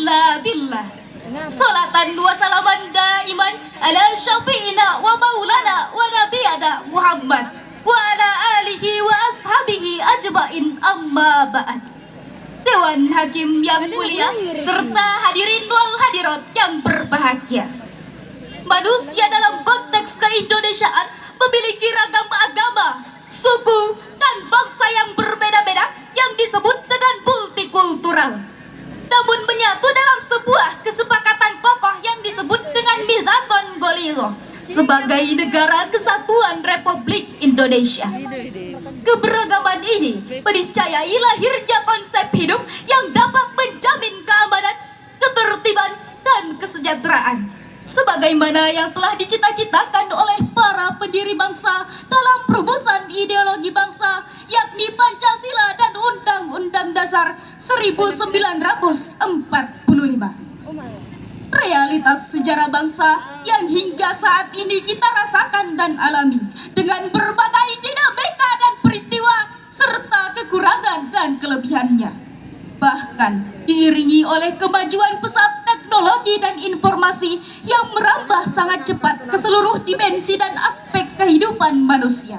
illa billah. Salatan wa salaman daiman ala syafi'ina wa maulana wa nabiyana Muhammad wa ala alihi wa ashabihi ajmain, amma ba'd. Dewan Hakim yang mulia serta hadirin wal hadirat yang berbahagia. Manusia dalam konteks keindonesiaan memiliki ragam agama, suku, dan bangsa yang berbeda-beda yang disebut dengan multikultural. Namun menyatu dalam sebuah kesepakatan kokoh yang disebut dengan Mitsaqon Ghalidho sebagai negara kesatuan Republik Indonesia. Keberagaman ini meniscayai lahirnya konsep hidup yang dapat menjamin keamanan, ketertiban, dan kesejahteraan, sebagaimana yang telah dicita-citakan oleh para pendiri bangsa dalam perumusan ideologi bangsa, yakni Pancasila dan Undang-Undang Dasar 1945. Realitas sejarah bangsa yang hingga saat ini kita rasakan dan alami dengan berbagai dinamika dan peristiwa serta kekurangan dan kelebihannya, bahkan diiringi oleh kemajuan pesat teknologi dan informasi yang merambah sangat cepat ke seluruh dimensi dan aspek kehidupan manusia,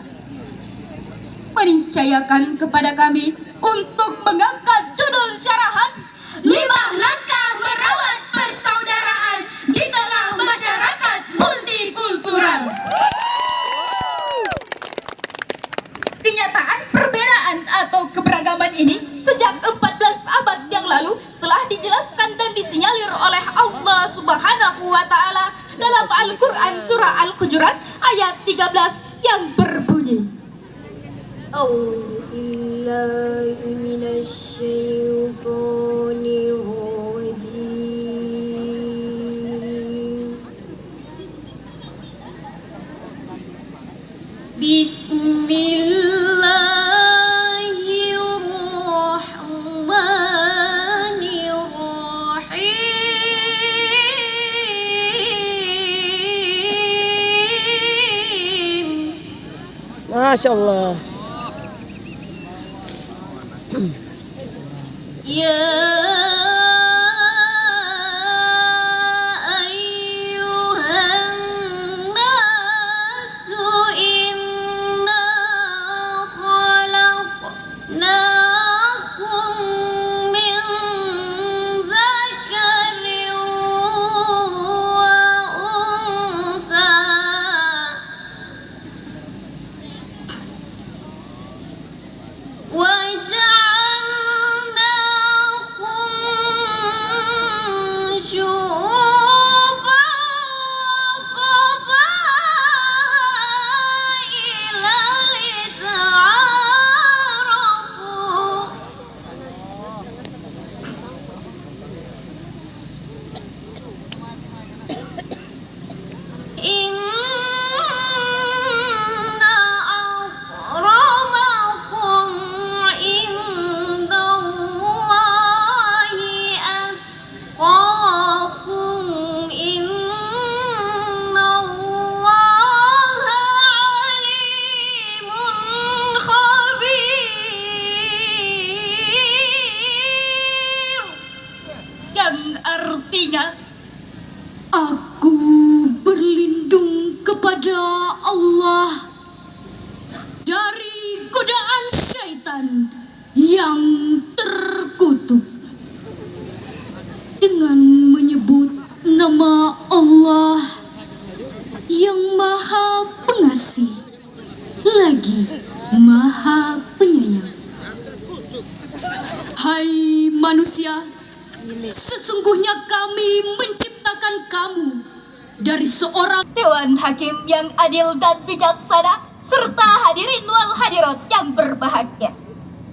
meniscayakan kepada kami untuk mengangkat judul syarahan 5 langkah merawat persaudaraan di tengah masyarakat multikultural. Kenyataan perbedaan atau keberagaman ini sejak 14 abad yang lalu telah dijelaskan dan disinyalir oleh Allah Subhanahu wa Ta'ala dalam Al-Quran surah Al-Hujurat ayat 13 yang berbunyi, Masya Allah. Ya yang terkutuk dengan menyebut nama Allah yang Maha Pengasih lagi Maha Penyayang. Hai manusia, sesungguhnya kami menciptakan kamu dari seorang Dewan Hakim yang adil dan bijaksana serta hadirin wal hadirat yang berbahagia.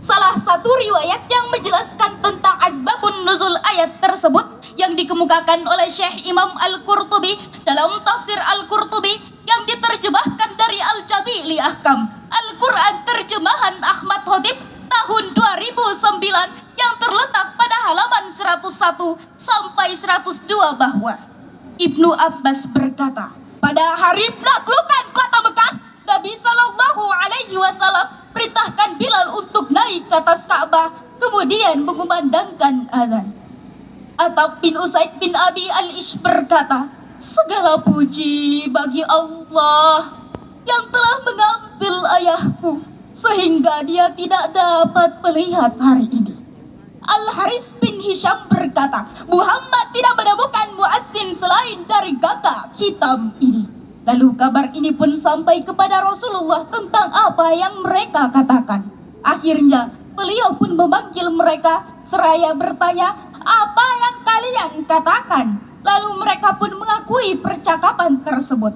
Salah satu riwayat yang menjelaskan tentang asbabun nuzul ayat tersebut yang dikemukakan oleh Syekh Imam Al-Qurtubi dalam tafsir Al-Qurtubi yang diterjemahkan dari Al-Jami' li Ahkam Al-Quran terjemahan Ahmad Khotib tahun 2009 yang terletak pada halaman 101 sampai 102 bahwa Ibnu Abbas berkata, pada hari penaklukan kota Mekah, Nabi Shallallahu Alaihi Wasallam perintahkan Bilal untuk naik ke atas Ka'bah, kemudian mengumandangkan azan. Attab bin Usaid bin Abi al-Ish berkata, segala puji bagi Allah yang telah mengambil ayahku sehingga dia tidak dapat melihat hari ini. Al-Haris bin Hisham berkata, Muhammad tidak menemukan Mu'azzin selain dari gagak hitam ini. Lalu kabar ini pun sampai kepada Rasulullah tentang apa yang mereka katakan. Akhirnya beliau pun memanggil mereka seraya bertanya, apa yang kalian katakan? Lalu mereka pun mengakui percakapan tersebut.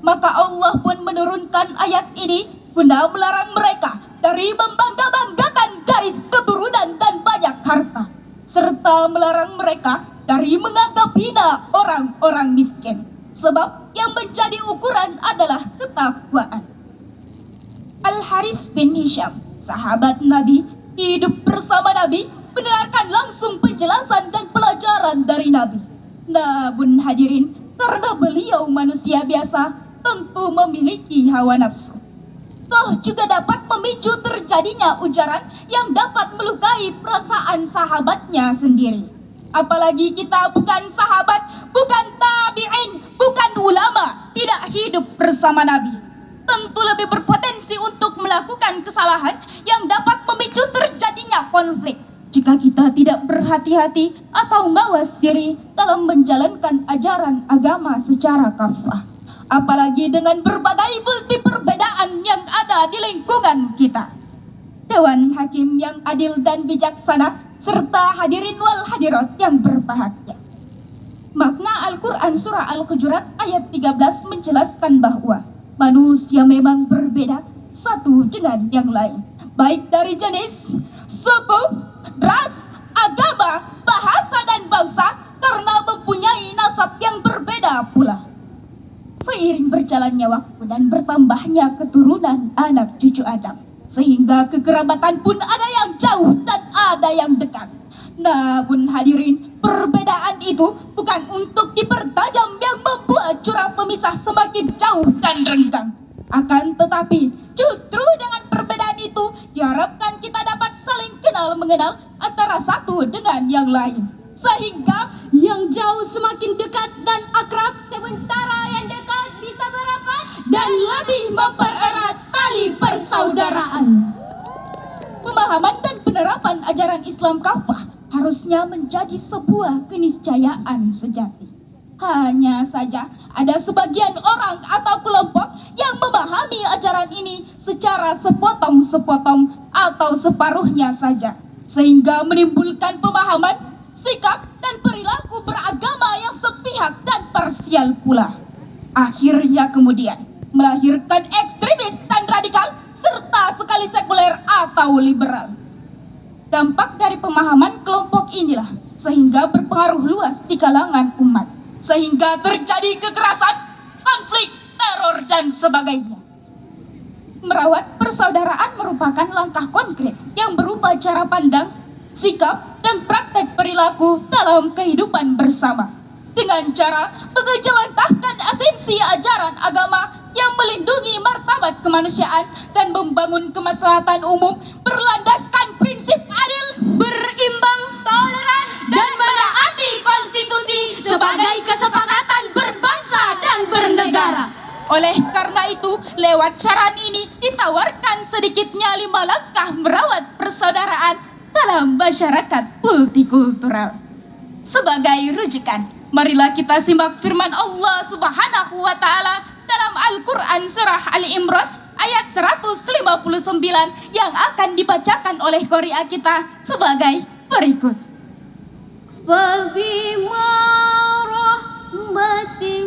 Maka Allah pun menurunkan ayat ini guna melarang mereka dari membangga-banggakan garis keturunan dan banyak harta, serta melarang mereka dari menganggap hina orang-orang miskin, sebab yang menjadi ukuran adalah ketakwaan. Al-Haris bin Hisham, sahabat Nabi, hidup bersama Nabi, mendengarkan langsung penjelasan dan pelajaran dari Nabi. Namun hadirin, karena beliau manusia biasa, tentu memiliki hawa nafsu. Toh juga dapat memicu terjadinya ujaran yang dapat melukai perasaan sahabatnya sendiri. Apalagi kita bukan sahabat, bukan tabi'in, bukan ulama, tidak hidup bersama Nabi. Tentu lebih berpotensi untuk melakukan kesalahan yang dapat memicu terjadinya konflik jika kita tidak berhati-hati atau mawas diri dalam menjalankan ajaran agama secara kafah. Apalagi dengan berbagai multi perbedaan yang ada di lingkungan kita. Dewan Hakim yang adil dan bijaksana, serta hadirin wal hadirat yang berbahagia. Makna Al-Quran Surah Al-Hujurat ayat 13 menjelaskan bahwa manusia memang berbeda satu dengan yang lain, baik dari jenis, suku, ras, agama, bahasa, dan bangsa, karena mempunyai nasab yang berbeda pula. Seiring berjalannya waktu dan bertambahnya keturunan anak cucu Adam, sehingga kekerabatan pun ada yang jauh dan ada yang dekat. Namun hadirin, perbedaan itu bukan untuk dipertajam yang membuat jurang pemisah semakin jauh dan renggang. Akan tetapi, justru dengan perbedaan itu diharapkan kita dapat saling kenal mengenal antara satu dengan yang lain, sehingga yang jauh semakin dekat dan akrab, sementara yang dekat bisa merapat dan lebih mempererat tali persaudaraan. Pemahaman dan penerapan ajaran Islam kafah harusnya menjadi sebuah keniscayaan sejati. Hanya saja ada sebagian orang atau kelompok yang memahami ajaran ini secara sepotong-sepotong atau separuhnya saja, sehingga menimbulkan pemahaman, sikap, dan perilaku beragama yang sepihak dan parsial pula. Akhirnya kemudian melahirkan ekstremis dan radikal, serta sekali sekuler atau liberal. Dampak dari pemahaman kelompok inilah sehingga berpengaruh luas di kalangan umat, sehingga terjadi kekerasan, konflik, teror, dan sebagainya. Merawat persaudaraan merupakan langkah konkret yang berupa cara pandang, sikap, dan praktek perilaku dalam kehidupan bersama, dengan cara mengejawantahkan esensi ajaran agama yang melindungi martabat kemanusiaan dan membangun kemaslahatan umum berlandaskan prinsip adil, berimbang, toleran, dan menaati konstitusi sebagai kesepakatan berbangsa dan bernegara. Oleh karena itu, lewat cara ini ditawarkan sedikitnya 5 langkah merawat persaudaraan dalam masyarakat multikultural. Sebagai rujukan, marilah kita simak firman Allah Subhanahu wa Ta'ala dalam Al-Quran Surah Ali Imran ayat 159 yang akan dibacakan oleh Qoria kita sebagai berikut. Fabima rahmatin